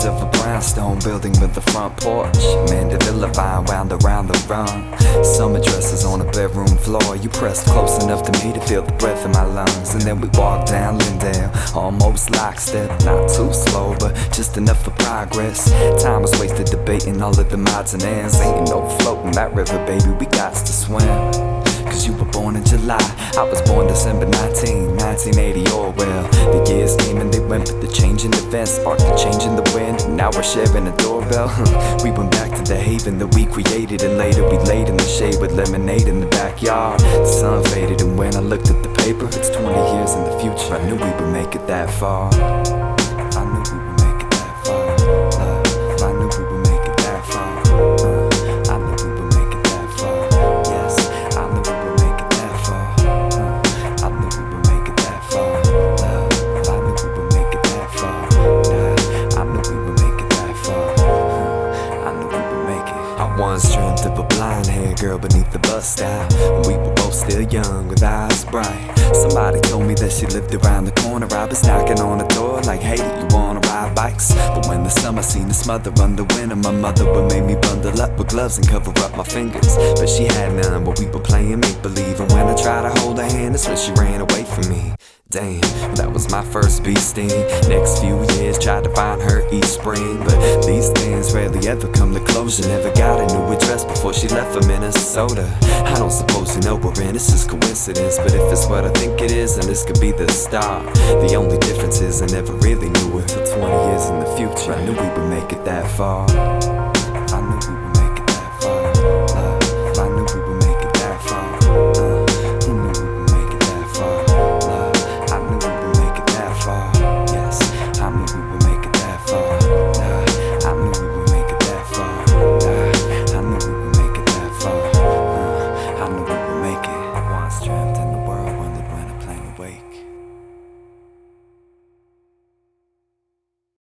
image of a brownstone building with a front porch. Mandevilla vine wound around the rung. Summer dresses on a bedroom floor. You pressed close enough to me to feel the breath in my lungs. And then we walked down Lyndale, almost lockstep. Not too slow, but just enough for progress. Time was wasted debating all of the odds and ends. Ain't no floating that river, baby, we got to swim. Cause you were born in July, I was born December 1980. Oh well, the years came and they went, but the change in events sparked the change in the wind. And now we're sharing a doorbell. We went back to the haven that we created, and later we laid in the shade with lemonade in the backyard. The sun faded, and when I looked at the paper, it's 20 years in the future. I knew we would make it that far. I knew we would make it that far. Love, I knew we would make it that far. I knew we would make it that far. Yes, I knew we would make it that far. I knew we would make it that far. Love, I knew we would make it that far. Nah, I knew we would make it that far. I knew we would make it. I once dreamt of a blonde-haired girl beneath the bus stop. We were both still young with eyes bright. Somebody told me that she lived around the corner. I was knocking on the door like, hey, do you wanna ride bikes? But when the summer seemed to smother under winter, my mother would make me bundle up with gloves and cover up my fingers. But she had none, but we were playing make-believe. And when I tried to hold her hand, that's when she ran away from me. Damn, that was my first bee sting. Next few years tried to find her each spring, but these things rarely ever come to closure. Never got a new address before she left for Minnesota. I don't suppose you know we're in, it's just coincidence. But if it's what I think it is, then this could be the start. The only difference is I never really knew her till 20 years in the future. I knew we would make it that far.